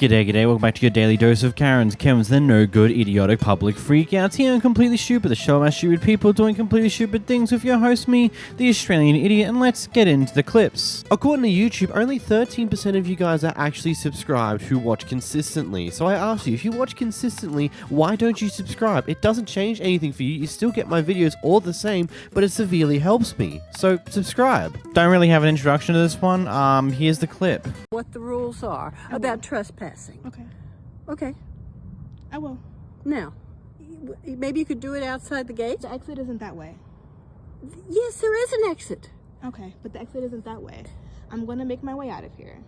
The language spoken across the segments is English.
G'day, welcome back to your daily dose of Karens. Kevin's the no good, idiotic public freakouts here on Completely Stupid, the show about stupid people doing completely stupid things with your host, me, the Australian idiot, and let's get into the clips. According to YouTube, only 13% of you guys are actually subscribed who watch consistently. So I ask you, if you watch consistently, why don't you subscribe? It doesn't change anything for you. You still get my videos all the same, but it severely helps me. So subscribe. Don't really have an introduction to this one. Here's the clip. What the rules are about trespassing. Okay. Okay. I will. Now, maybe you could do it outside the gate? The exit isn't that way. Yes, there is an exit. Okay, but the exit isn't that way. I'm going to make my way out of here.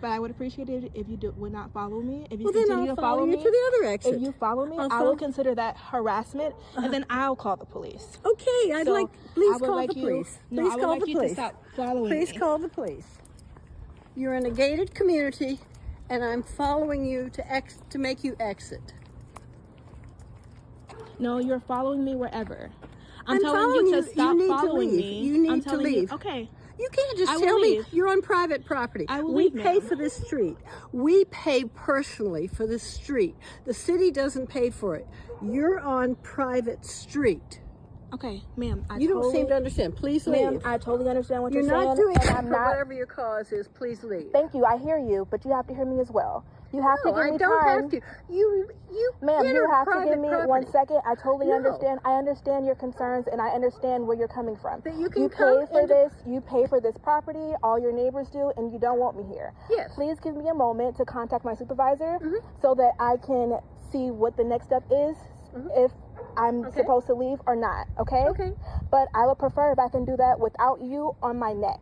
But I would appreciate it if you would not follow me. If you continue to follow me to the other exit. If you follow me, I will consider that harassment, and then I'll call the police. Okay, please call the police. No, I would like you to stop following me. Please call the police. You're in a gated community, and I'm following you to make you exit. No, you're following me wherever. I'm telling you to stop following me. You need to leave. Okay. You can't just tell me you're on private property. We pay for this street. We pay personally for this street. The city doesn't pay for it. You're on private street. Okay, ma'am. You don't seem to understand. Please leave. Ma'am, I totally understand what you're saying. You're not doing it I'm for not, whatever your cause is. Please leave. Thank you. I hear you, but you have to hear me as well. You have to give me time. I don't have to. You Ma'am, you have to give me property. 1 second. I totally No. understand. I understand your concerns, and I understand where you're coming from. But you can You come pay for into- this. You pay for this property. All your neighbors do, and you don't want me here. Yes. Please give me a moment to contact my supervisor so that I can see what the next step is, if I'm supposed to leave or not. Okay? Okay. But I would prefer if I can do that without you on my neck.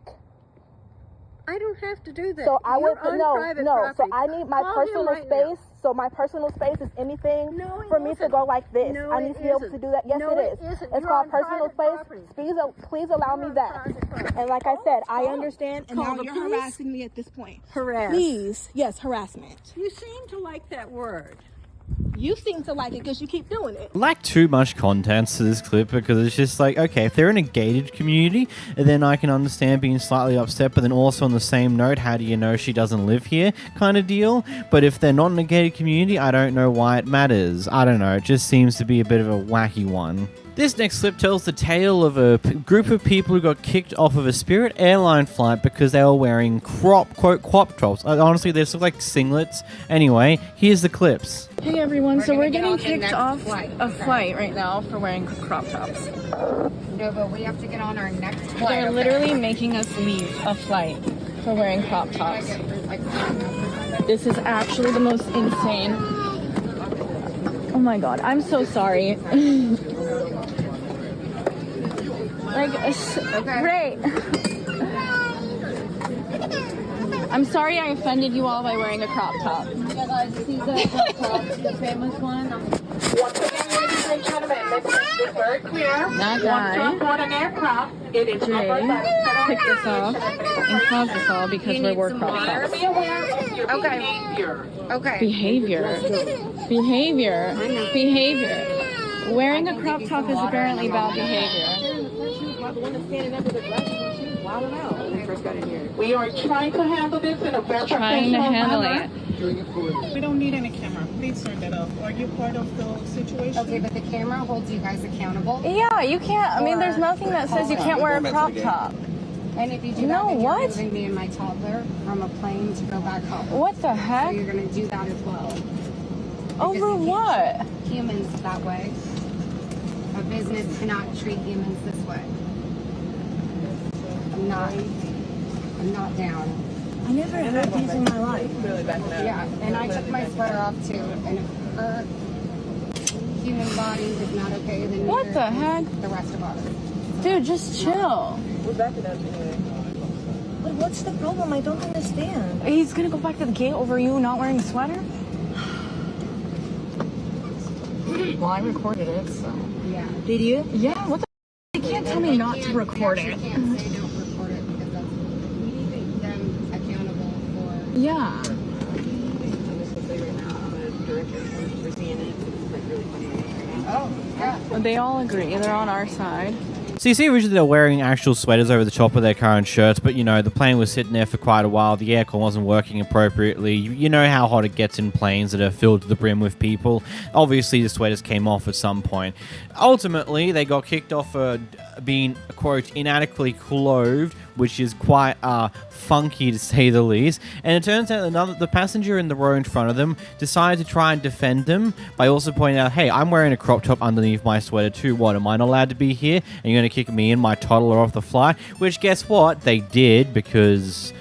I don't have to do that. So I You're would on no. private So property. I need my Call him personal right now. space. So my personal space is anything No, it for me to isn't. go like this. No, I need it to be able to isn't. do that. Yes, No, it it is. isn't. It's You're called on personal private space. property. Please allow me on that. private property. And like I said, I Call- understand. And call now the you're police? harassing me at this point. Harass. Please, yes, harassment. You seem to like that word. You seem to like it because you keep doing it. Lack too much content to this clip because it's just like, okay, if they're in a gated community, then I can understand being slightly upset, but then also on the same note, how do you know she doesn't live here kind of deal? But if they're not in a gated community, I don't know why it matters. I don't know, it just seems to be a bit of a wacky one. This next clip tells the tale of a group of people who got kicked off of a Spirit airline flight because they were wearing crop tops. Honestly, they look like singlets. Anyway, here's the clips. Hey everyone, so we're getting kicked off a flight right now for wearing crop tops. No, but we have to get on our next flight. They're literally making us leave a flight for wearing crop tops. This is actually the most insane. Oh my god, I'm so sorry. Great. I'm sorry I offended you all by wearing a crop top. Yeah, guys, this is the crop top, the famous one. Once again, ladies and gentlemen, this is very clear. That Once guy, on board an aircraft, it is Jay, picked us off and caused us all because we wore crop tops. Be aware of your behavior. Okay. Behavior. Wearing a crop top is apparently bad behavior. We are trying to handle this in a very Trying to professional handle manner. it. We don't need any camera. Please turn that off. Are you part of the situation? Okay, but the camera holds you guys accountable. Yeah, you can't. I mean, there's nothing that says you can't wear a crop top. And if you do that, No, then what? you're moving me and my toddler from a plane to go back home. What the So heck? you're going to do that as well. Over what? Humans that way. A business cannot treat humans this way. I'm not down. I never heard these in my life. Yeah, and I took my sweater off too. And if her human body is not okay, then What neither the is heck? the rest of ours. Dude, just chill. But what's the problem? I don't understand. He's gonna go back to the gate over you not wearing a sweater? Well, I recorded it, so. Yeah. Did you? Yeah, what the f? You can't tell me not to record it. You can't say don't record it because that's leaving them accountable for. Yeah. Oh, yeah. They all agree. They're on our side. So you see originally they're wearing actual sweaters over the top of their current shirts, but you know, the plane was sitting there for quite a while, the aircon wasn't working appropriately. You know how hot it gets in planes that are filled to the brim with people. Obviously the sweaters came off at some point. Ultimately, they got kicked off for being, quote, inadequately clothed, which is quite funky to say the least. And it turns out the passenger in the row in front of them decided to try and defend them by also pointing out, hey, I'm wearing a crop top underneath my sweater too. What, am I not allowed to be here? And you're going to kick me and my toddler off the flight? Which, guess what? They did, because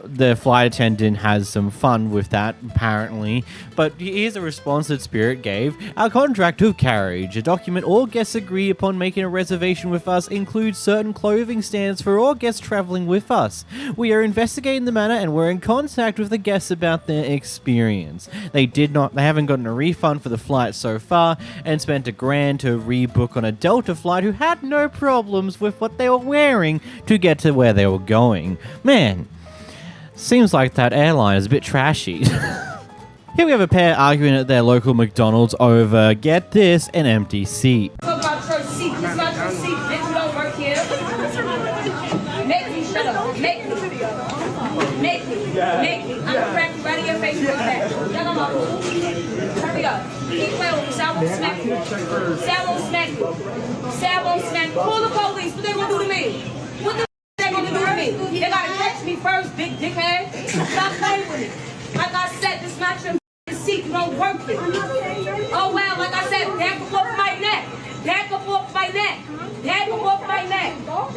the flight attendant has some fun with that, apparently. But here's a response that Spirit gave. Our contract of carriage, a document all guests agree upon making a reservation with us, includes certain clothing standards for all guests traveling with us. We are investigating the matter and we're in contact with the guests about their experience. They haven't gotten a refund for the flight so far and spent $1,000 to rebook on a Delta flight who had no problems with what they were wearing to get to where they were going. Man, seems like that airline is a bit trashy. Here we have a pair arguing at their local McDonald's over, get this, an empty seat. Talk about your seat. This not your seat. Bitch, you don't work here. Make me shut up. Make me. Make me. Make me. I'm gonna crack you right in your face with that. Y'all know my rules. Hurry up. Keep playing with me. Say I won't smack you. Say I won't smack you. Say I won't smack you. Call the police. What they gonna do to me? What the they gonna do to me? They gotta catch me first, big dickhead. Stop playing with me. Like I said, this not your seat. You don't work it. Oh well, like I said, back up off my neck. Back up off my neck. Back up off my neck. Well,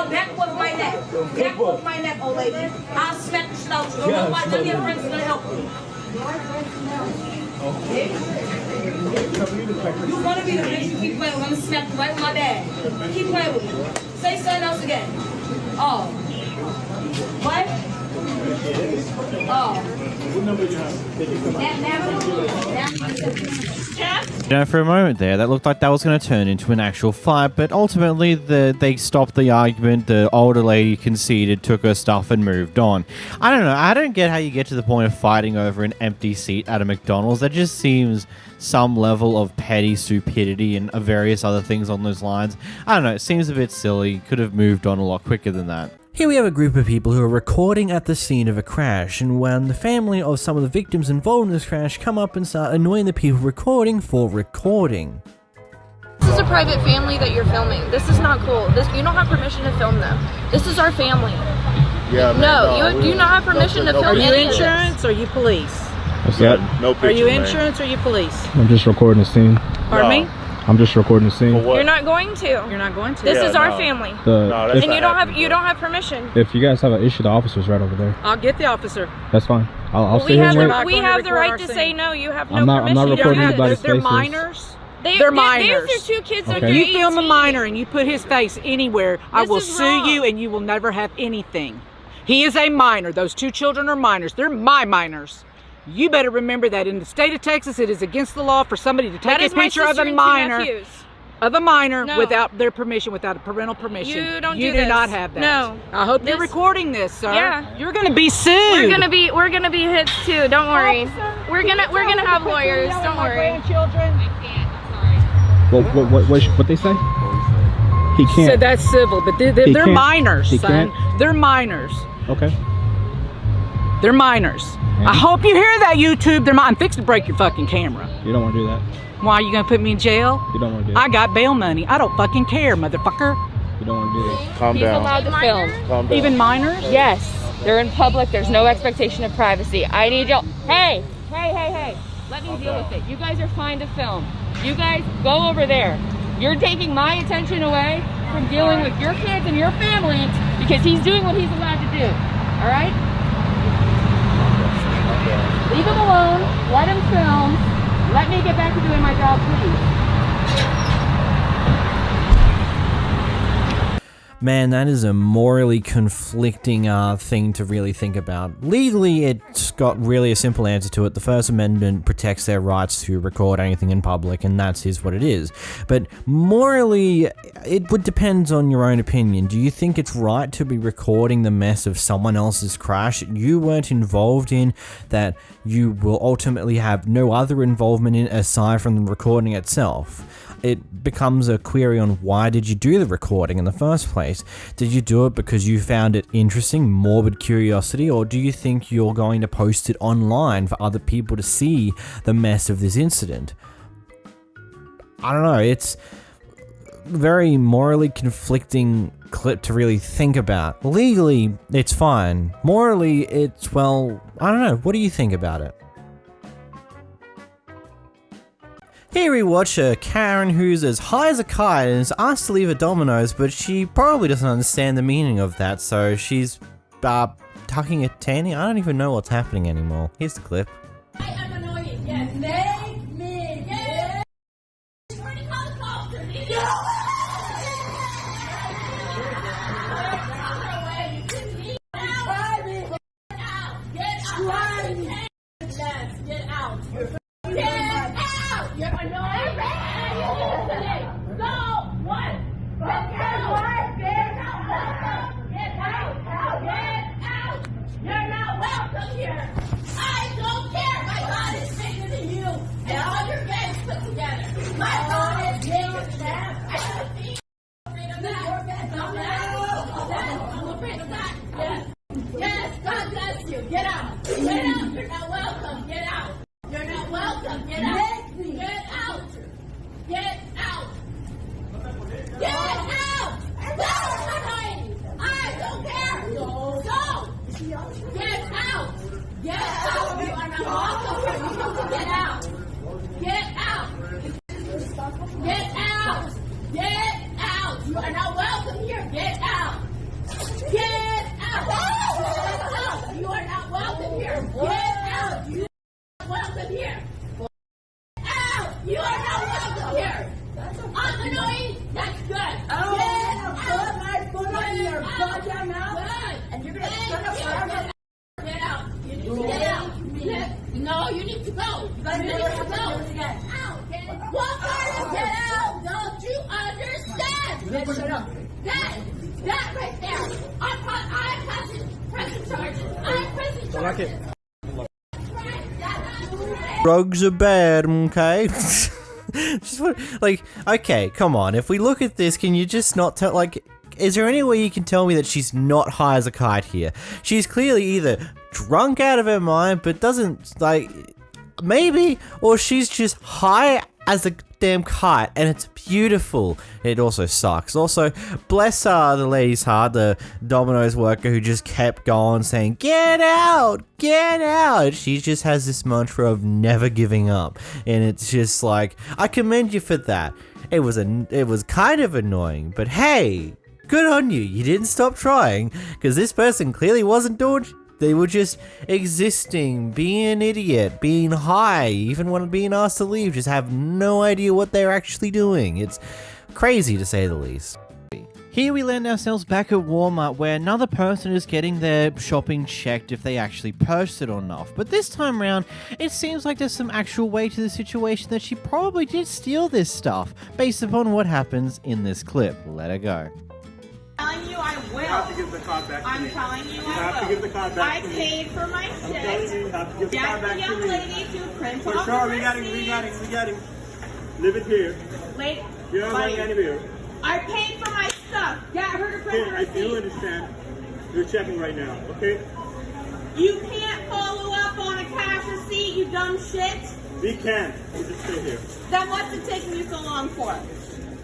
back up off my neck. Back up off my neck, old lady. I'll smack the shit out you. Don't know why none of your friends are gonna help you. You wanna be the bitch you keep playing with. I'm gonna smack you right with my dad. Keep playing with me. Say something else again. Oh. What? Oh. Now, for a moment there, that looked like that was going to turn into an actual fight, but ultimately they stopped the argument. The older lady conceded, took her stuff, and moved on. I don't know. I don't get how you get to the point of fighting over an empty seat at a McDonald's. That just seems some level of petty stupidity and various other things on those lines. I don't know. It seems a bit silly. Could have moved on a lot quicker than that. Here we have a group of people who are recording at the scene of a crash, and when the family of some of the victims involved in this crash come up and start annoying the people recording for recording. This is a private family that you're filming. This is not cool. You don't have permission to film them. This is our family. Yeah, no, you do not have permission to film. Are you insurance or are you police? What's that? No picture, are you insurance or are you police? I'm just recording the scene. Pardon me? I'm just recording the scene. You're not going to. You're not going to. This is our family. And you don't have permission. If you guys have an issue, the officer's right over there. I'll get the officer. That's fine. I'll stay here and wait. We have the right to say no. You have no I'm permission. not recording anybody's They're faces. minors. They're minors. There's your 2 kids Okay. under If you 18. film a minor and you put his face anywhere, I will sue wrong. you and you will never have anything. He is a minor. Those 2 children are minors. They're my minors. You better remember that in the state of Texas, it is against the law for somebody to take a picture of a minor. No. Without their permission, without a parental permission. You do not have that. No. I hope you're recording this, sir. Yeah. You're gonna be sued. We're gonna be hits too. Don't worry. We're gonna have lawyers. Don't worry. What they say? He can't. So that's civil, but they're minors, He son. can't? They're minors. Okay. They're minors. I hope you hear that, YouTube. I'm fixing to break your fucking camera. You don't want to do that. Why, you gonna put me in jail? You don't want to do that. I got bail money. I don't fucking care, motherfucker. You don't want to do that. Calm He's allowed to film. Calm down. Even minors? Yes. They're in public. There's no expectation of privacy. I need y'all. Hey. Let me deal with it. You guys are fine to film. You guys go over there. You're taking my attention away from dealing with your kids and your family because he's doing what he's allowed to do. All right? Leave him alone. Let him film. Let me get back to doing my job, please. Man, that is a morally conflicting thing to really think about. Legally, it's got really a simple answer to it. The First Amendment protects their rights to record anything in public, and that is what it is. But morally, it would depend on your own opinion. Do you think it's right to be recording the mess of someone else's crash that you weren't involved in, that you will ultimately have no other involvement in aside from the recording itself? it becomes a query on why did you do the recording in the first place? Did you do it because you found it interesting, morbid curiosity, or do you think you're going to post it online for other people to see the mess of this incident? I don't know, it's very morally conflicting clip to really think about. Legally, it's fine. Morally, it's, well, I don't know. What do you think about it? Here we watch a Karen who's as high as a kite and is asked to leave a Domino's, but she probably doesn't understand the meaning of that, so she's tucking a tanny. I don't even know what's happening anymore. Here's the clip. I am annoying. Yes, make me. Yes. Where do you call the cops? Get out. You're annoying. Go. What? Get out. Get out. Get out. Get out. You're not welcome here. I don't care. My God is bigger than you and all your gangs put together. My God is bigger than that. I'm afraid of that. I'm afraid of that. Yes. Yes. God bless you. Get out. Get out. You're not welcome. Get out. You're not welcome. Get out. Get out. Get out. Get out. I don't care. So, get out. Get out. You are not welcome. You have to get out. Get out. Get out. Get out. You are not welcome here. Get out. Get out. Get out. You are not welcome here. Get out. You are not welcome here. Out. You are not welcome here. I'm annoying. That's good. Get out. And you're going to shut up. Get out. You need to get out. No, you need to go. You need to go. Out. What part of get out? Don't you understand? Shut up. That right there. I'm pressing charges. I'm pressing charges. Drugs are bad, okay? Just what, like, okay, come on. If we look at this, can you just not tell, like, is there any way you can tell me that she's not high as a kite here? She's clearly either drunk out of her mind, but doesn't, like, maybe, or she's just high as a damn kite, and it's beautiful. It also sucks. Also, bless the lady's heart, the Domino's worker who just kept going saying, get out, get out. She just has this mantra of never giving up, and it's just like, I commend you for that. It was kind of annoying, but hey, good on you. You didn't stop trying, because this person clearly wasn't doing. They were just existing, being an idiot, being high, even when being asked to leave, just have no idea what they're actually doing. It's crazy to say the least. Here we land ourselves back at Walmart where another person is getting their shopping checked if they actually purchased it or not. But this time around, it seems like there's some actual way to the situation that she probably did steal this stuff based upon what happens in this clip. Let her go. I'm telling you I will. You have to give the card back to me. I'm telling you I will. You have to give the card back to me. I paid for my shit. I'm telling you, you have to give the card back to me. Get the young lady to print off the receipt. We got him. Leave it here. Lady. You don't want anywhere. I paid for my stuff. Get her to print the receipt. I do understand. You're checking right now, okay? You can't follow up on a cash receipt, you dumb shit. We can. We'll just stay here. Then what's it taking you so long for?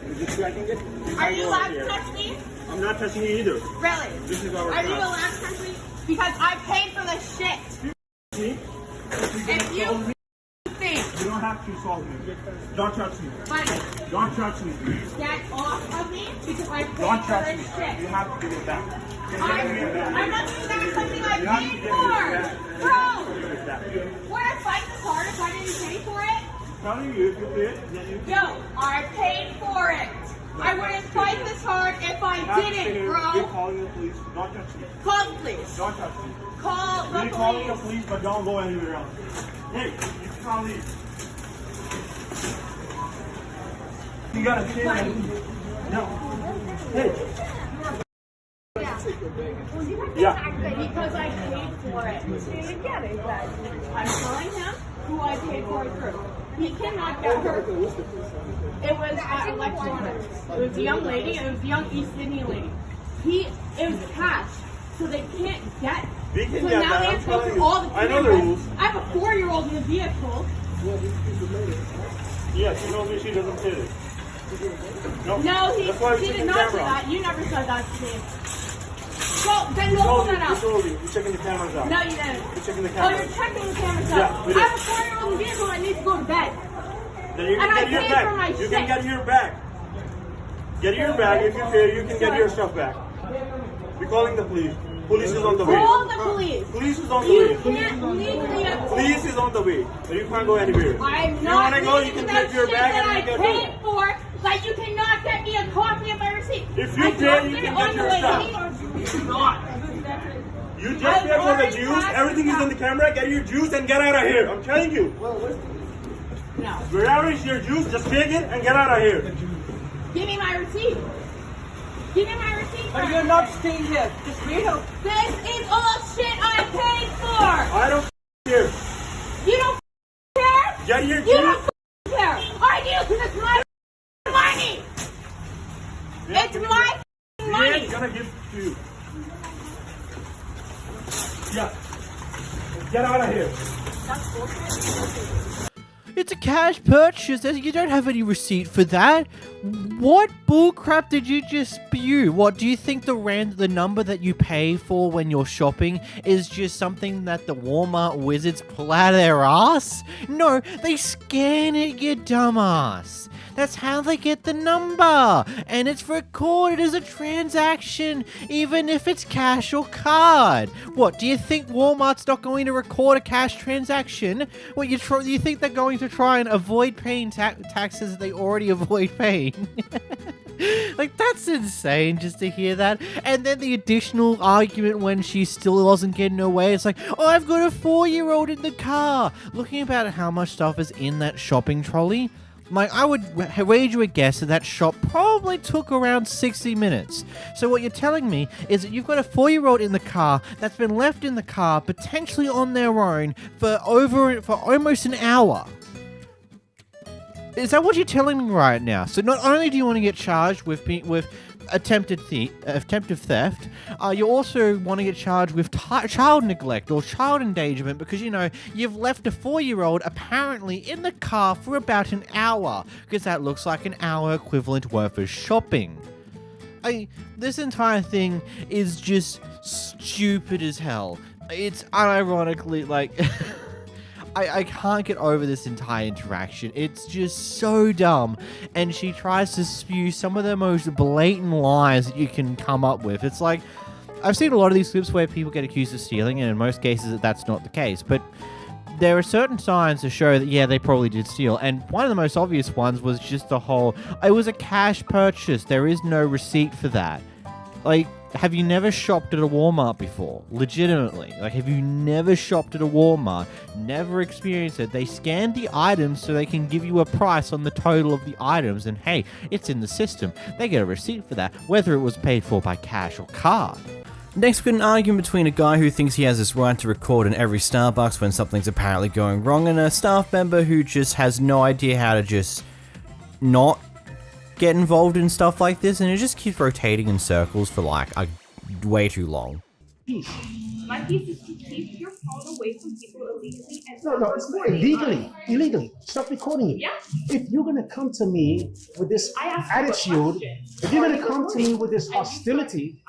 We're just checking it. Are you allowed to touch me? I'm not touching you either. Really? This is our Are you allowed to touch me? Because I paid for the shit. If you think you don't have to solve me. Don't touch me. Buddy. Don't touch me. Get off of me because I paid for this shit. You have to give it back. I'm not giving back something I paid for. Bro. Would I fight this hard if I didn't pay for it? I'm telling you, if you did, then you Yo, I paid for it. I wouldn't fight this hard if I didn't, bro. You're calling the police. Don't touch me. Call the police. Don't touch me. Call the police. You're calling the police, but don't go anywhere else. Hey, you can't leave. You gotta stay there. No. Hey. Yeah. Because I paid for it. I'm telling him who I paid for it through. He cannot get her. It was electronics. It was a young lady. It was a young East Indian lady. It was cash, so they can't get. We can so get now that. they have to go through all the cameras. I know the rules. I have a 4-year-old in the vehicle. Yeah, she knows me. She doesn't fit it. No, he did not say that. You never said that to me. Well, then we'll pull that out. You're checking the cameras out. No, you didn't. You're checking the Oh, cameras. you're checking the cameras out. Yeah, we I have a 4-year-old in the vehicle that needs to go to bed. Then you can get your bag. You can get your bag. Get your bag. If you fail, you can get your stuff back. We're calling the police. Police is on the way. Call the police. Police is on the way. You can't legally. Police is on the way. So you can't go anywhere. I'm you want not to go, you can take your bag that and I you can paid go. for, but you cannot get me a copy of my receipt. If you pay, you can get your stuff. You just pay for the juice. Everything is on the camera. Get your juice and get out of here. I'm telling you. No. Wherever is your juice, just take it and get out of here. Give me my receipt. Give me my receipt. But you're not staying here. Just read it. This is all shit I paid for. I don't care. You don't care? Get your You juice. don't care. I do because it's my money. Yeah, It's my money. I'm gonna give it to you. Yeah. Get out of here. It's a cash purchase. You don't have any receipt for that. What bullcrap did you just spew? What, do you think the number that you pay for when you're shopping is just something that the Walmart wizards pull out of their ass? No, they scan it, you dumbass. That's how they get the number. And it's recorded as a transaction, even if it's cash or card. What, do you think Walmart's not going to record a cash transaction? What, you think they're going to try and avoid paying taxes they already avoid paying? Like, that's insane just to hear that. And then the additional argument when she still wasn't getting her way, it's like, oh, I've got a 4-year-old in the car. Looking about how much stuff is in that shopping trolley, like, I would wager a guess that shop probably took around 60 minutes. So what you're telling me is that you've got a 4-year-old in the car that's been left in the car, potentially on their own, for almost an hour. Is that what you're telling me right now? So not only do you want to get charged with attempted theft, you also want to get charged with child neglect or child endangerment because, you know, you've left a 4-year-old apparently in the car for about an hour because that looks like an hour equivalent worth of shopping. This entire thing is just stupid as hell. It's unironically like... I can't get over this entire interaction. It's just so dumb. And she tries to spew some of the most blatant lies that you can come up with. It's like, I've seen a lot of these clips where people get accused of stealing, and in most cases that's not the case. But there are certain signs to show that, yeah, they probably did steal. And one of the most obvious ones was just the whole, it was a cash purchase. There is no receipt for that. Like, have you never shopped at a Walmart before? Legitimately. Like, have you never shopped at a Walmart? Never experienced it. They scan the items so they can give you a price on the total of the items. And hey, it's in the system. They get a receipt for that, whether it was paid for by cash or card. Next, we've got an argument between a guy who thinks he has this right to record in every Starbucks when something's apparently going wrong, and a staff member who just has no idea how to just not get involved in stuff like this, and it just keeps rotating in circles for like way too long. My piece is to keep your phone away from people illegally and No, it's not illegally. Stop recording it. Yeah. If you're gonna come to me with this attitude, if you're gonna come to me with this hostility,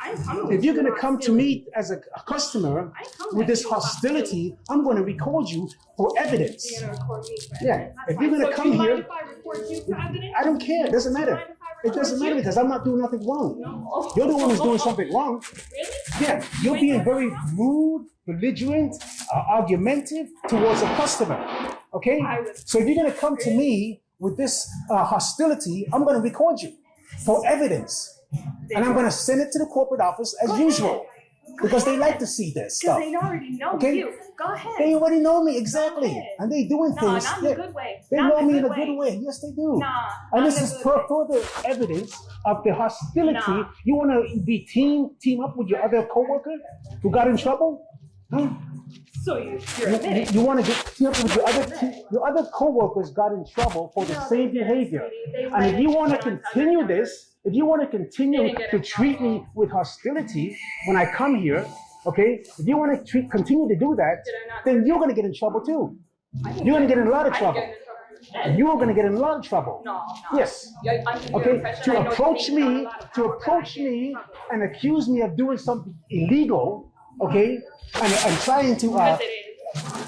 if you're gonna come to me as a customer with this hostility, I'm gonna record you for evidence. Yeah. If you're gonna come here, I don't care. It doesn't matter. It doesn't matter because I'm not doing nothing wrong. You're the one who's doing something wrong. Yeah, you're being very rude, belligerent, argumentative towards a customer. Okay? So if you're going to come to me with this hostility, I'm going to record you for evidence. And I'm going to send it to the corporate office as usual. Because they like to see this stuff. Because they already know you. Go ahead. They already know me, exactly. And they doing things. Not in a good way. They know me in a good way. Yes, they do. And this is further evidence of the hostility. You want to be team up with your other coworker who got in trouble? Huh? So you're You, admitting. you want to get with your other co-workers got in trouble for the same behavior. And if you want to continue this, if you want to continue to treat me with hostility when I come here, okay, if you want to continue to do that, then you're going to get in trouble too. You're going to get in a lot of trouble. You're going to get in a lot of trouble. No, yes. Okay, to approach me and accuse me of doing something illegal, okay, and trying to,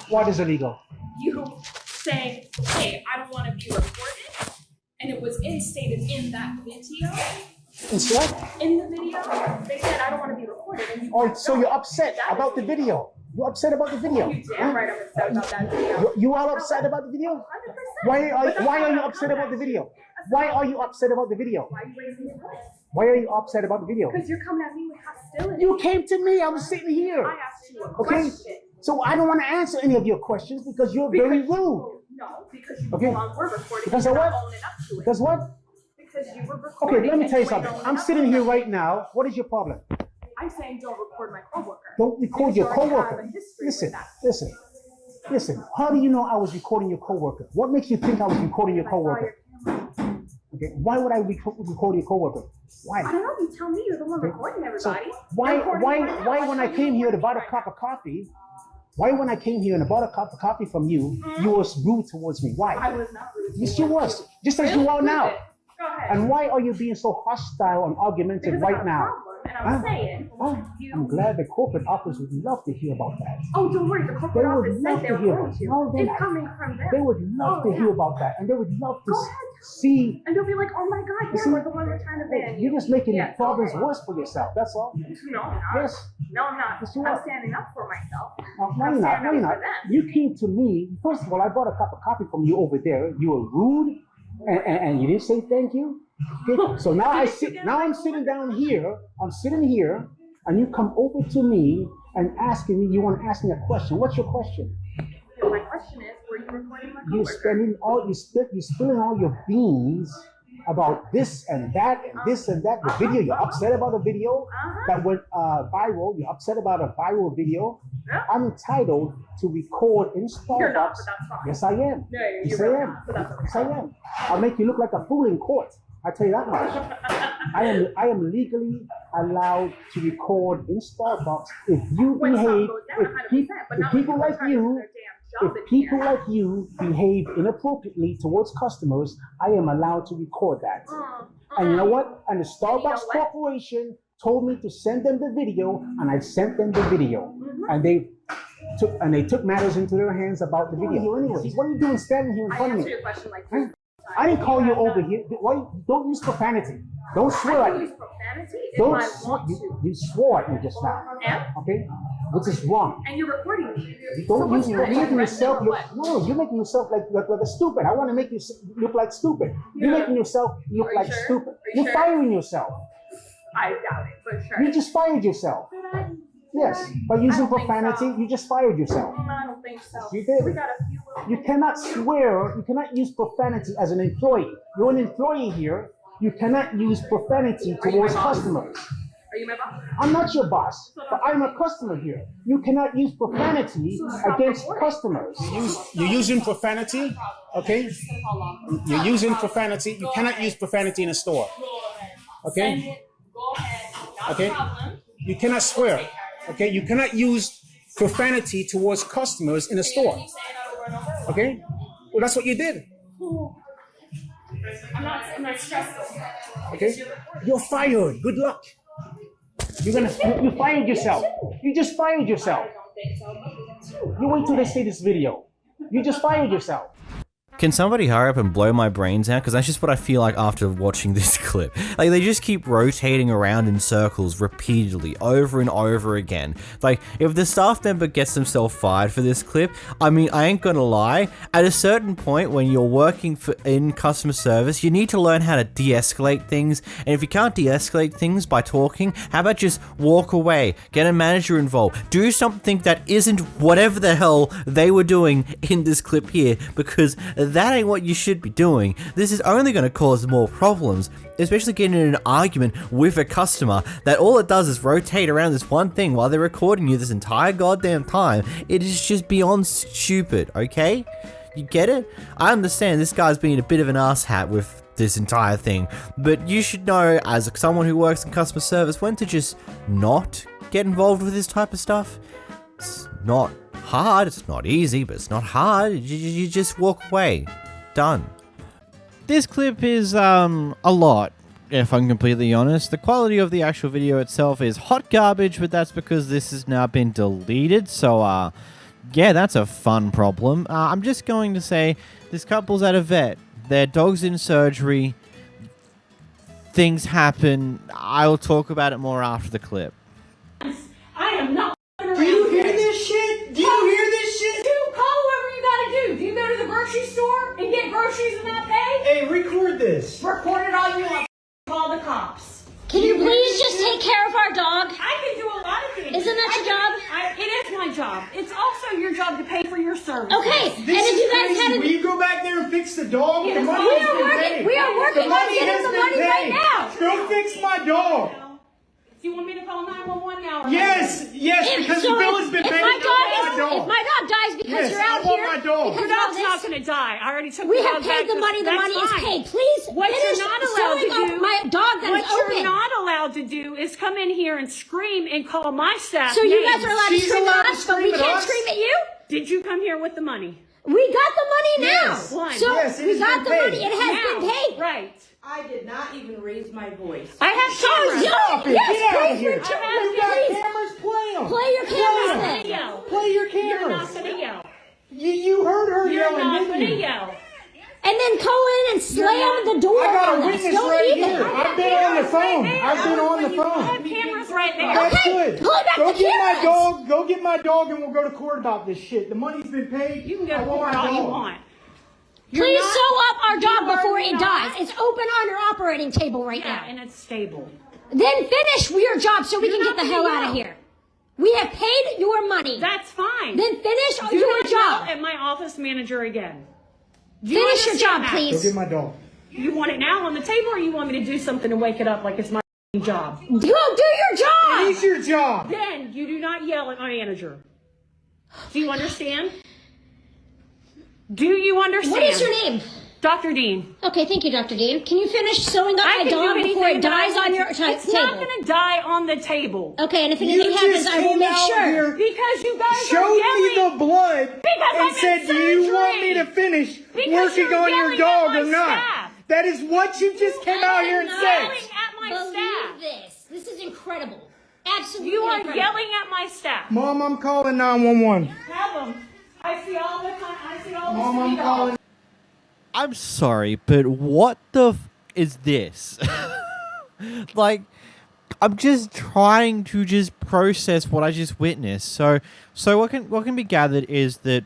what is illegal? You saying, hey, I don't want to be recorded, and it was instated in that video. It's what? In the video, they said I don't want to be recorded. And Oh, so you're upset about the video. You're upset about the video. You damn right I'm upset about that video. You all upset about the video? 100%. Why are you upset about the video? Why are you upset about the video? Why are you raising your voice? Why are you upset about the video? Because you're coming at me with hostility. You came to me. I was sitting here. I asked you a Okay? question. So I don't want to answer any of your questions because you're very rude. No, because you Okay. were recording. Because you're of what? not owning up to it. Because what? Because you were recording. Okay, let me tell you and something. ain't I'm owning sitting up to here it. right now. What is your problem? I'm saying don't record my coworker. Don't record your Because you already have coworker. a history with Listen. that. Listen. How do you know I was recording your coworker? What makes you think I was recording your coworker? Okay. Why would I record your coworker? Why? I don't know. You tell me. You're the one recording So everybody. why You're recording right now. why when I came here to buy a cup of coffee? Why when I came here and bought a cup of coffee from you, you was rude towards me? Why? I was not rude. Yes, you was. Just as you are now. Go ahead. And why are you being so hostile and argumentative Because I right got a now? problem, and I'm saying, I'm glad the corporate office would love to hear about that. oh, don't worry, the They corporate would office love said they to were hear going that. to. No, It's coming from them. They would love to hear about that, and they would love to see. And they'll be like, oh my God, yeah, we're the ones that are trying to ban you. You're just making Yeah, problems okay. worse for yourself. That's all. No, I'm not. Yes. No, I'm not. Yes, you I'm are. standing up for myself. No, I'm you're not. standing No, you're up not. for them. You came to me. First of all, I bought a cup of coffee from you over there. You were rude, and you didn't say thank you. Okay? So now I'm sitting down here. I'm sitting here, and you come over to me and asking me. You want to ask me a question? What's your question? My question is, were you recording my You're coworker? you're spilling all your beans about this and that and this and that. The video, you're upset about a video that went viral. You're upset about a viral video. I'm entitled to record in Starbucks. You're not, but that's fine. Yes, I am. No, Yes, you're I really am. not, but that's okay. Yes, I am. I'll make you look like a fool in court. I tell you that much. I am legally allowed to record in Starbucks if you When something behave. goes down, 100%, but not when People people like try to do you. their damn job If in people here. like you behave inappropriately towards customers, I am allowed to record that. And you know what? And the Starbucks Corporation told me to send them the video, and I sent them the video. And they took matters into their hands about the video. Anyways, what are you doing standing here in I front of answered me? your question like Huh? I didn't call you over here. Why? Don't use profanity. Don't swear I at can me. use profanity if Don't. I want to. You swore at me just now. And? Okay, which is wrong. And you're recording me. You don't so use. You're making yourself. or what? No, you're making yourself like a stupid. I want to make you look like stupid. You're Yeah. making yourself look Are you like sure? stupid. Are you You're sure? firing yourself. I doubt it, but sure. You just fired yourself. Yes, by using I don't think profanity, so. you just fired yourself. I don't think so. You did. We got a few little You cannot swear. You cannot use profanity as an employee. You're an employee here. You cannot use profanity Are you towards my boss? customers. Are you my boss? I'm not your boss, but I'm a customer here. You cannot use profanity against customers. You're using profanity, okay? You're using profanity. You cannot use profanity in a store, okay? Go ahead. Not Okay. a problem. You cannot swear, okay? You cannot use profanity towards customers in a store, okay? Well, that's what you did, I'm not stressful. okay? You're fired. Good luck. You fired yourself. You just fired yourself. You wait till they see this video. You just fired yourself. Can somebody hurry up and blow my brains out? Because that's just what I feel like after watching this clip. Like, they just keep rotating around in circles repeatedly, over and over again. Like, if the staff member gets themselves fired for this clip, I mean, I ain't gonna lie, at a certain point when you're working in customer service, you need to learn how to de-escalate things. And if you can't de-escalate things by talking, how about just walk away, get a manager involved, do something that isn't whatever the hell they were doing in this clip here, because that ain't what you should be doing. This is only going to cause more problems, especially getting in an argument with a customer that all it does is rotate around this one thing while they're recording you this entire goddamn time. It is just beyond stupid, okay? You get it? I understand this guy's being a bit of an asshat with this entire thing, but you should know, as someone who works in customer service, when to just not get involved with this type of stuff. It's not hard, it's not easy, but it's not hard. You just walk away. Done. This clip is a lot, if I'm completely honest. The quality of the actual video itself is hot garbage, but that's because this has now been deleted, so yeah, that's a fun problem. I'm just going to say, this couple's at a vet. Their dog's in surgery. Things happen. I'll talk about it more after the clip. I am not. Do you hear this shit? Do you hear this shit? Dude, call whoever you gotta do. Do you go to the grocery store and get groceries and not pay? Hey, record this. Record it all you want. Call the cops. Can you please just take care of our dog? I can do a lot of things. Isn't that your job? It is my job. It's also your job to pay for your service. Okay, This and if is you guys crazy. had Will you go back there and fix the dog? Yes, The money we has are been working. paid. We are working The on money getting has the been money right paid. now. Go fix my dog. Do you want me to call 911 now? Or Yes, because the bill has been paid. If my dog dies because you're out here, my dog. Your dog's not going to die. I already took we the have dog back paid the to- money. The that's money is fine. paid. Please What finish you're not allowed sewing to up do, my dog that what is you're open. not allowed to do is come in here and scream and call my staff. So you names. guys are allowed to She's scream allowed at to us, but we scream at can't us? scream at you? Did you come here with the money? We got the money now. Yes. One. So Yes, it we has got the been money. paid. It has Now. been paid. Right. I did not even raise my voice. I have cameras. Stop it. Yes, Get out please of here. return. You got Please. cameras? Play them. Play your cameras You're not then. gonna yell. Play your You're not cameras. going to yell. You heard her You're yelling, not didn't going to you? yell. And then go in and slam the door I got on a us. witness Don't right even. here. I've been on the phone. there. I've been on the I phone. have cameras right there. That's Okay, good. pull back Go the get my cameras. dog. Go get my dog, and we'll go to court about this shit. The money's been paid. You can go I to want court my all you dog. want. Please sew up our dog You before are it not- dies. It's open on your operating table right Yeah, now. and it's stable. Then finish your job so we You're can not get the gonna hell out yell. of here. We have paid your money. That's fine. Then finish Do your not job. yell at my office manager again. Do Finish your understand job, that? Go please. get my dog. You want it now on the table, or you want me to do something to wake it up like it's my job? Go do your job. It is your job. Then you do not yell at my manager. Do you understand? Do you understand? What is your name? Dr. Dean. Okay, thank you, Dr. Dean. Can you finish sewing up I my can dog do before it anything, but I dies want on your to- table? It's not going to die on the table. Okay, and if You anything happens, just I will came make out sure. here, Because you guys showed are me yelling. the blood, Because and I'm in said, "Do you want surgery." me to finish Because working you're on your yelling dog at or my not?" staff. That is what you just came out here and I am said. Yelling at my Believe staff. this. This is incredible. Absolutely You are incredible. yelling at my staff. Mom, I'm calling 911. Have them. I see all the time. I see all the Mom, I'm city dogs. calling. I'm sorry, but what the is this? Like, I'm just trying to just process what I just witnessed. So what can be gathered is that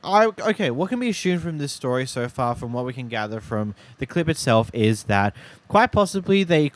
what can be assumed from this story so far, from what we can gather from the clip itself, is that quite possibly the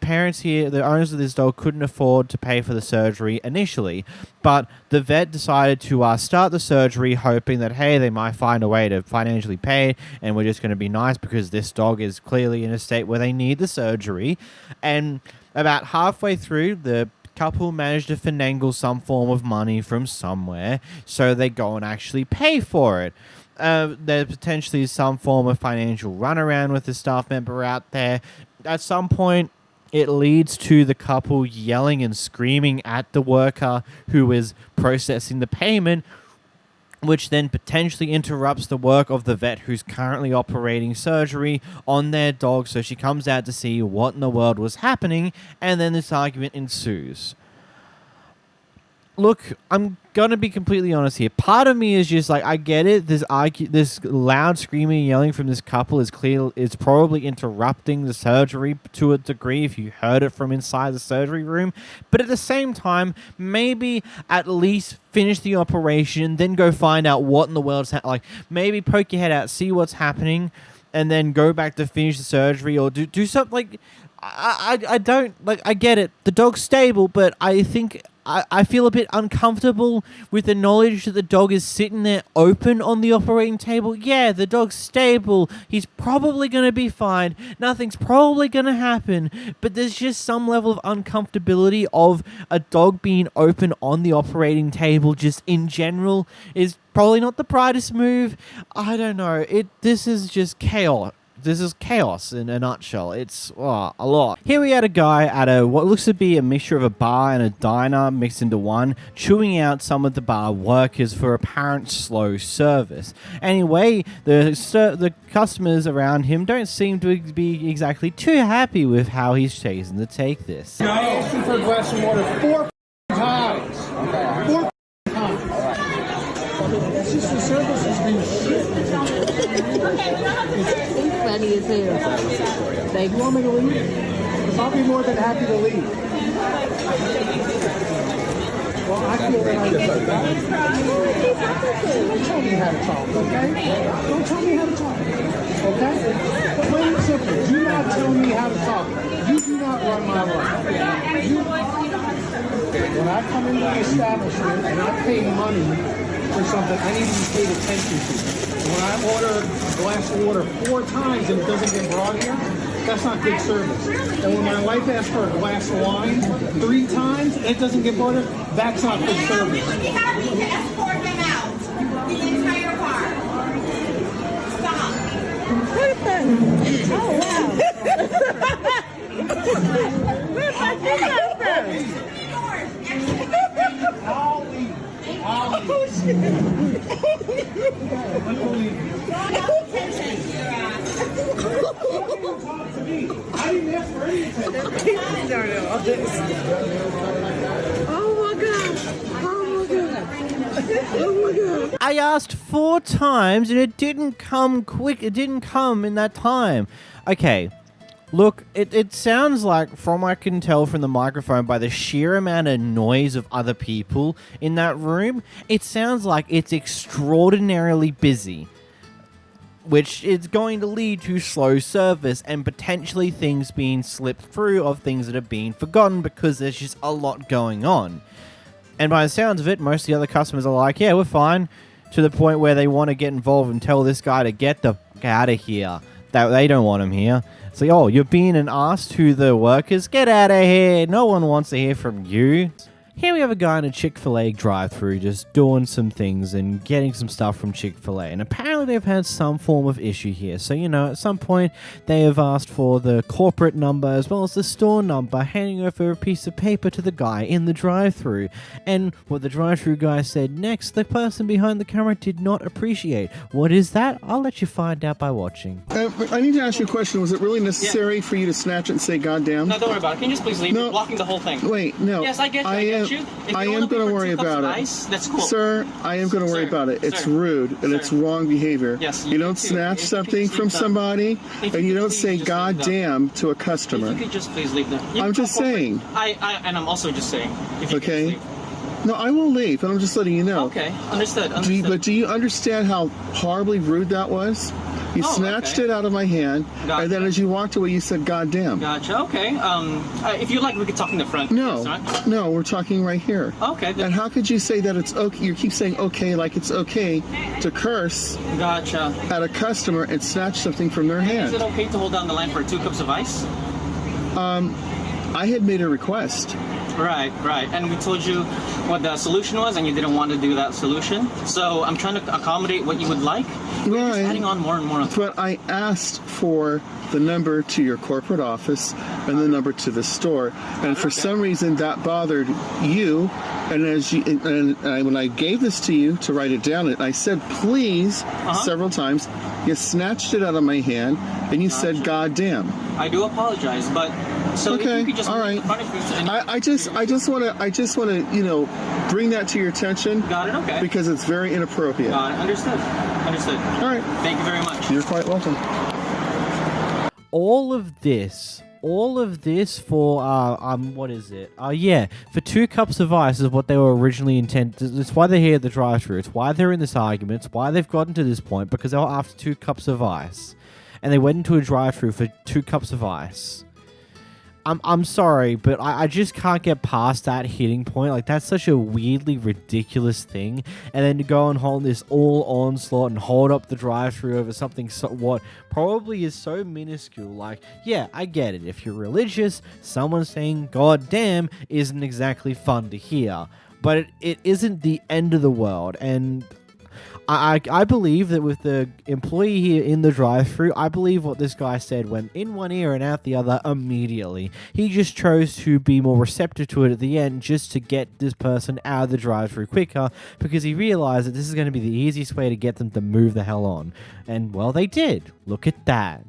parents here, the owners of this dog, couldn't afford to pay for the surgery initially, but the vet decided to start the surgery hoping that, hey, they might find a way to financially pay, and we're just going to be nice because this dog is clearly in a state where they need the surgery. And about halfway through, the couple managed to finagle some form of money from somewhere, so they go and actually pay for it. There's potentially some form of financial runaround with the staff member out there. At some point, it leads to the couple yelling and screaming at the worker who is processing the payment, which then potentially interrupts the work of the vet who's currently operating surgery on their dog. So she comes out to see what in the world was happening, and then this argument ensues. Look, I'm gonna be completely honest here. Part of me is just like, I get it. This loud screaming and yelling from this couple is probably interrupting the surgery to a degree if you heard it from inside the surgery room. But at the same time, maybe at least finish the operation, then go find out what in the world's like. Maybe poke your head out, see what's happening, and then go back to finish the surgery, or do something like. I don't like. I get it. The dog's stable, but I think I feel a bit uncomfortable with the knowledge that the dog is sitting there open on the operating table. Yeah, the dog's stable. He's probably going to be fine. Nothing's probably going to happen. But there's just some level of uncomfortability of a dog being open on the operating table just in general is probably not the brightest move. I don't know. This is just chaos. This is chaos in a nutshell. It's a lot. Here we had a guy at what looks to be a mixture of a bar and a diner mixed into one, chewing out some of the bar workers for apparent slow service. Anyway, the customers around him don't seem to be exactly too happy with how he's chosen to take this. I asked you for a glass of water 4 times. 4 times. It's just the service has been shit. He's funny as hell. You want me to leave? Because I'll be more than happy to leave. Well, I feel that I don't tell me how to talk, okay? Don't tell me how to talk, okay? Plain and simple. Do not tell me how to talk. You do not run my life. When I come into the establishment and I pay money for something, I need to be paid attention to. When I order a glass of water 4 times and it doesn't get brought here, that's not good service. And when my wife asks for a glass of wine 3 times and it doesn't get brought here, that's not good service. We have to escort them out. The entire car. Stop. Oh, wow. I'll leave. I didn't ask for anything. Oh my God. Oh my God. I asked 4 times and it didn't come quick. It didn't come in that time. Okay. Look, it sounds like, from what I can tell from the microphone, by the sheer amount of noise of other people in that room, it sounds like it's extraordinarily busy, which is going to lead to slow service and potentially things being slipped through of things that are being forgotten because there's just a lot going on. And by the sounds of it, most of the other customers are like, yeah, we're fine, to the point where they want to get involved and tell this guy to get the out of here. That they don't want him here. So, oh, you're being an ass to the workers? Get out of here. No one wants to hear from you. Here we have a guy in a Chick-fil-A drive-thru just doing some things and getting some stuff from Chick-fil-A. And apparently they've had some form of issue here. So, at some point they have asked for the corporate number as well as the store number, handing over a piece of paper to the guy in the drive-thru. And what the drive-thru guy said next, the person behind the camera did not appreciate. What is that? I'll let you find out by watching. I need to ask you a question. Was it really necessary for you to snatch it and say goddamn? No, don't worry about it. Can you just please leave? You're blocking the whole thing. Wait, no. Yes, I get you. I am going to worry about it. Ice, that's cool. Sir, I am going to worry about it. It's rude and it's wrong behavior. Yes, you don't snatch something from somebody and you don't say goddamn to a customer. If you could just please leave them. I'm just saying. And I'm also just saying. If you okay. No, I will leave, but I'm just letting you know. Okay, understood. But do you understand how horribly rude that was? You snatched it out of my hand, and then as you walked away, you said, "God damn." Gotcha. Okay. If you like, we could talk in the front. No, yes, no, we're talking right here. Okay. And how could you say that it's okay? You keep saying "okay" like it's okay to curse. Gotcha. At a customer and snatch something from their hand. Is it okay to hold down the line for 2 cups of ice? I had made a request. Right. And we told you what the solution was, and you didn't want to do that solution. So I'm trying to accommodate what you would like. We're just adding on more and more. But I asked for the number to your corporate office and the number to the store, and for some reason that bothered you. And when I gave this to you to write it down, and I said please several times, you snatched it out of my hand and you said "God damn." I do apologize, but so okay, if you could just all right. I just want to bring that to your attention. Got it. Okay. Because it's very inappropriate. Got it. Understood. All right. Thank you very much. You're quite welcome. All of this for what is it? For 2 cups of ice is what they were originally intended. It's why they're here at the drive-thru. It's why they're in this argument. It's why they've gotten to this point, because they were after 2 cups of ice, and they went into a drive-thru for 2 cups of ice. I'm sorry, but I just can't get past that hitting point. Like, that's such a weirdly ridiculous thing. And then to go and hold this all onslaught and hold up the drive-thru over something what probably is so minuscule. Like, yeah, I get it. If you're religious, someone saying "God damn" isn't exactly fun to hear. But it isn't the end of the world. And I believe that with the employee here in the drive-thru, I believe what this guy said went in one ear and out the other immediately. He just chose to be more receptive to it at the end just to get this person out of the drive-thru quicker because he realized that this is going to be the easiest way to get them to move the hell on. And, well, they did. Look at that.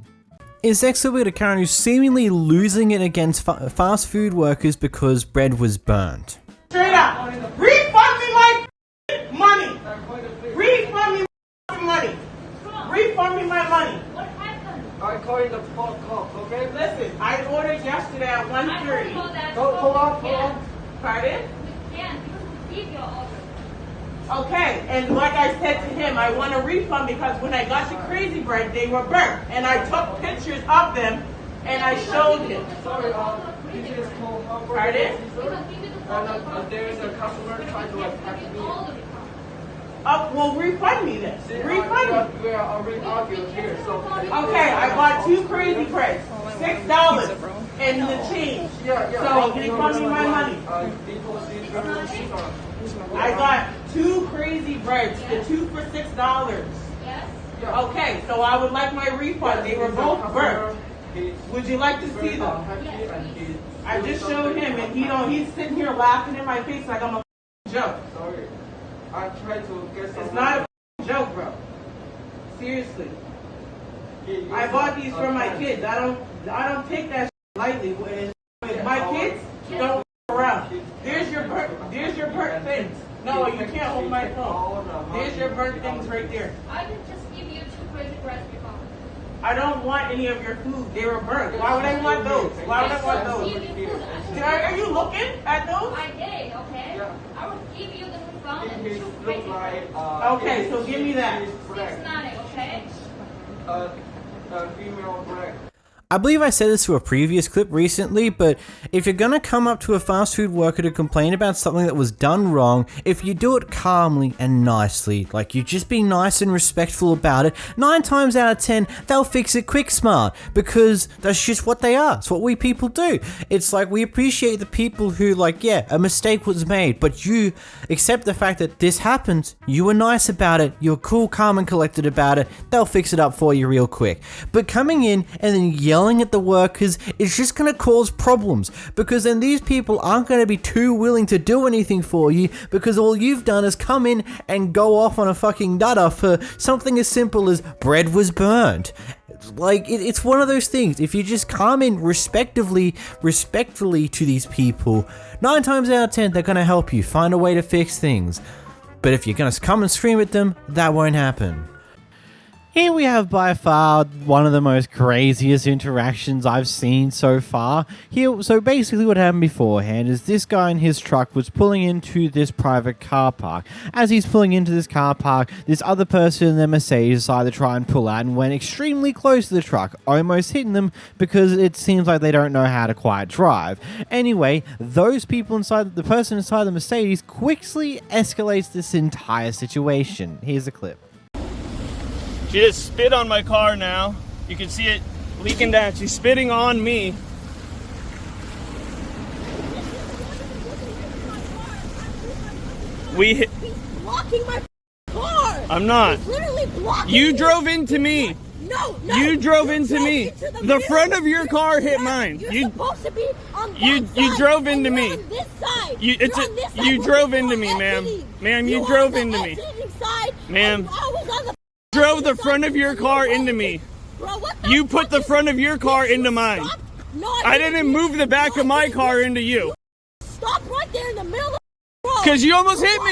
Is next we've got a Karen who's seemingly losing it against fast food workers because bread was burnt. Straight up. Refund me my money. Refund me my money. Refund me my money. What happened? I called the cop, okay? Listen, I ordered yesterday at 1:30. Hold on. Pardon? We can't. You receive your order. Okay, and like I said to him, I want a refund because when I got the crazy bread, they were burnt. And I took pictures of them and I showed him. Sorry, you just call. Pardon? There is a customer trying to attack me. Well, refund me then. Refund me. We are already arguing here. So okay, I bought 2 crazy breads, $6 and the change. So refund me my money. I got 2 crazy breads, the 2 for $6. Yes. Okay, so I would like my refund. They were both burnt. Would you like to see them? I just showed him, and he's sitting here laughing in my face like I'm a joke. Sorry, I tried to get some. It's not a joke, bro. Seriously, I bought these for my kids. I don't take that lightly. With my kids, don't around. There's your burnt things. No, you can't hold my phone. There's your burnt things right there. I can just give you 2 crazy breads before. I don't want any of your food. They were burnt. Why would I want those? Why would I want those? Are you looking at those? I did, okay? Yeah. I will give you the refund and 2 crazy breads. Okay, so give me that. $6.90, okay? Female bread. I believe I said this to a previous clip recently, but if you're gonna come up to a fast food worker to complain about something that was done wrong, if you do it calmly and nicely, like you just be nice and respectful about it, 9 times out of 10, they'll fix it quick smart, because that's just what they are. It's what we people do. It's like we appreciate the people who, like, yeah, a mistake was made, but you accept the fact that this happened, you were nice about it, you're cool, calm and collected about it, they'll fix it up for you real quick. But coming in and then yelling at the workers is just going to cause problems, because then these people aren't going to be too willing to do anything for you, because all you've done is come in and go off on a fucking dudder for something as simple as bread was burned. Like, it's one of those things. If you just come in respectfully to these people, 9 times out of 10 they're going to help you find a way to fix things. But if you're going to come and scream at them, that won't happen. Here we have by far one of the most craziest interactions I've seen so far. So basically what happened beforehand is this guy in his truck was pulling into this private car park. As he's pulling into this car park, this other person in their Mercedes decided to try and pull out and went extremely close to the truck, almost hitting them because it seems like they don't know how to quite drive. Anyway, those people inside, the person inside the Mercedes quickly escalates this entire situation. Here's the clip. She just spit on my car now. You can see it leaking down. She's spitting on me. He's blocking my car. I'm not. He's literally blocking. You drove into me. No. You drove into me. The front of your car hit mine. You're supposed to be on that side. You drove into me. On this side. You drove into me, ma'am. Ma'am, you drove into me. Ma'am. Drove the front of your car into me. You put the front of your car into mine. I didn't move the back of my car into you. Stop right there in the middle of the road. Because you almost hit me.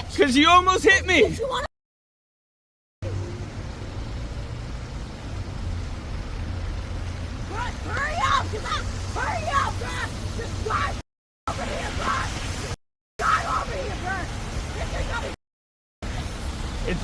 Because you almost hit me. Hurry up, hurry up, bro. Just drive over here, bro. Drive over here, bro. It's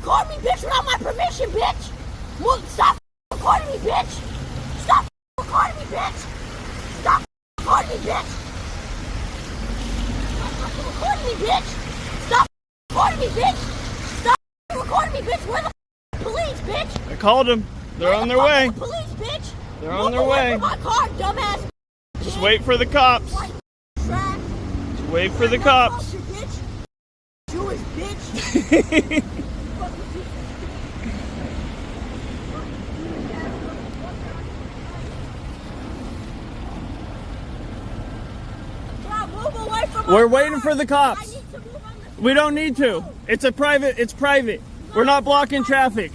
recording me, bitch, without my permission, bitch. Well, stop recording me, bitch. Stop recording me, bitch. Stop recording me, bitch. Stop recording me, bitch. Stop recording me, bitch. Stop recording me, bitch. Where the police, bitch? I called them. They're on their way. Police, bitch. They're on their way. My car, dumbass. Just wait for the cops. Just wait for the cops. Jewish bitch. We're waiting for the cops. We don't need to. It's private. We're not blocking traffic.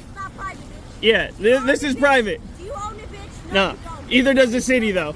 Yeah, this is private. Do you own it, bitch? No, either does the city though.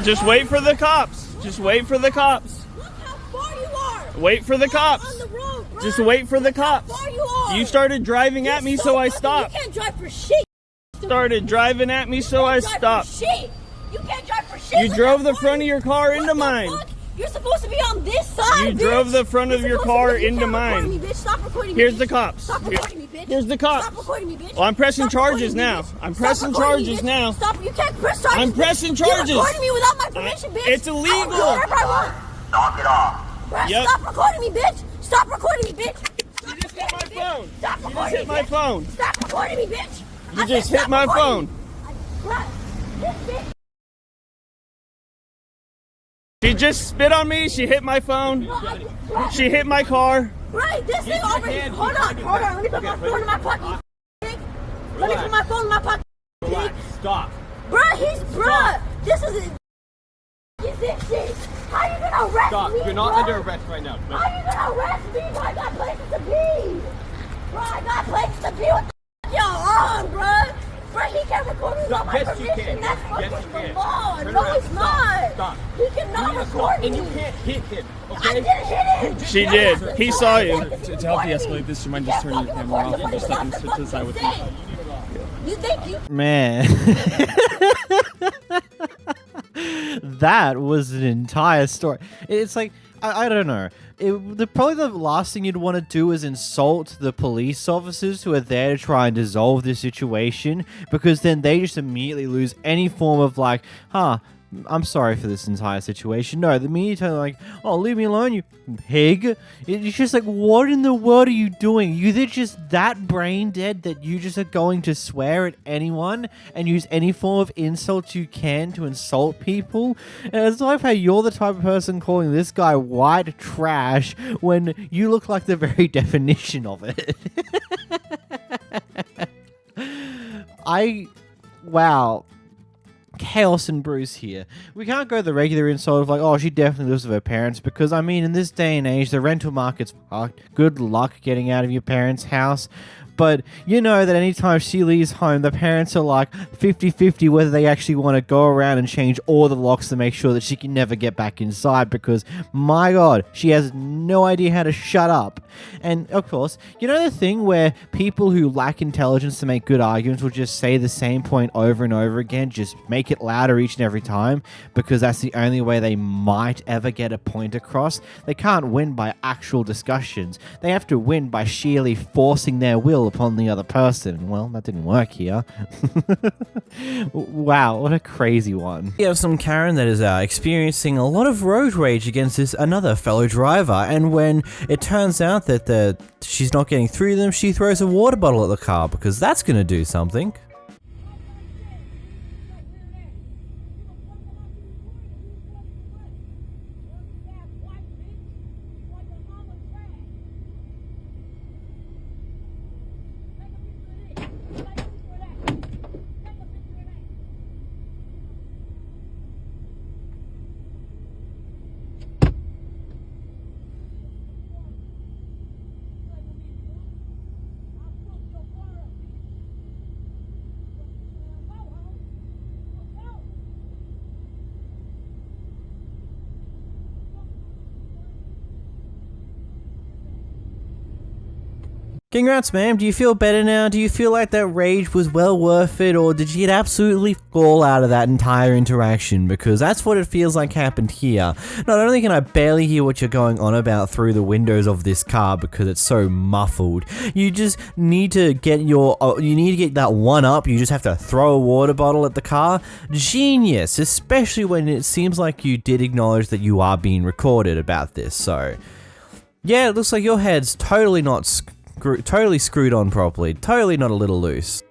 Just wait for the cops. Just wait for the cops. Look how far you are. Wait for the cops. On the road, bro. Just wait for the cops. How far you are. You started driving at me, so I stopped. You can't drive for shit. Started driving at me, so I stopped. Shit. You can't drive for shit. You drove the front of your car into mine. You're supposed to be on this side. You drove the front of your car into mine. Me, bitch. Stop recording me. Here's the cops. Stop recording me, bitch. Here's the cops. Stop recording me, bitch. Well, I'm pressing charges now. I'm pressing charges now. Stop. You can't press charges. I'm pressing charges. You're recording me without my permission, bitch. It's illegal. I will do whatever I want. Knock it off. Bruh, stop recording me, bitch. Stop recording me, bitch. You just hit my phone. Stop You recording just hit me, my bitch. phone. Stop recording me, bitch. You just hit my phone. Bruh, this bitch. She just spit on me. She hit my phone. She hit my car. Right, this thing over here. Hold on. Let me put my phone in my pocket. Let me put my phone in my pocket. Stop. Bruh, this is it. Is this shit? How you gonna arrest Stop. me? You're not bro? under arrest right now. No. How you gonna arrest me? Bro, I got places to be. Bro, I got places to be. What the y'all on, bro? Bro, he can't record me without my Yes, you permission. can. That's Yes, fucking you can. the law. Turn No, around. it's not. Stop. He cannot record me. And you can't hit him, I okay? didn't hit him. She did. He saw you. To help de-escalate this, you mind just turning your camera off and just stepping to the side with me? You think you... Man. That was an entire story. It's like, I don't know. Probably the last thing you'd want to do is insult the police officers who are there to try and dissolve this situation, because then they just immediately lose any form of like, I'm sorry for this entire situation. No, the minute you tell them like, oh, leave me alone, you pig. It's just like, what in the world are you doing? You're just that brain dead that you just are going to swear at anyone and use any form of insult you can to insult people. And it's like how you're the type of person calling this guy white trash when you look like the very definition of it. Wow. Chaos and Bruce here. We can't go the regular insult of like, oh, she definitely lives with her parents, because I mean, in this day and age, the rental market's fucked. Good luck getting out of your parents' house. But you know that anytime she leaves home, the parents are like 50-50 whether they actually want to go around and change all the locks to make sure that she can never get back inside, because, my God, she has no idea how to shut up. And, of course, you know the thing where people who lack intelligence to make good arguments will just say the same point over and over again, just make it louder each and every time, because that's the only way they might ever get a point across. They can't win by actual discussions. They have to win by sheerly forcing their will upon the other person. Well, that didn't work here. Wow, what a crazy one. We have some Karen that is experiencing a lot of road rage against this another fellow driver, and when it turns out that she's not getting through them, she throws a water bottle at the car, because that's gonna do something. Congrats, ma'am. Do you feel better now? Do you feel like that rage was well worth it, or did you get absolutely fall out of that entire interaction? Because that's what it feels like happened here. Not only can I barely hear what you're going on about through the windows of this car because it's so muffled, you just need to get that one up. You just have to throw a water bottle at the car. Genius, especially when it seems like you did acknowledge that you are being recorded about this. So, yeah, it looks like your head's totally not totally screwed on properly. Totally not a little loose.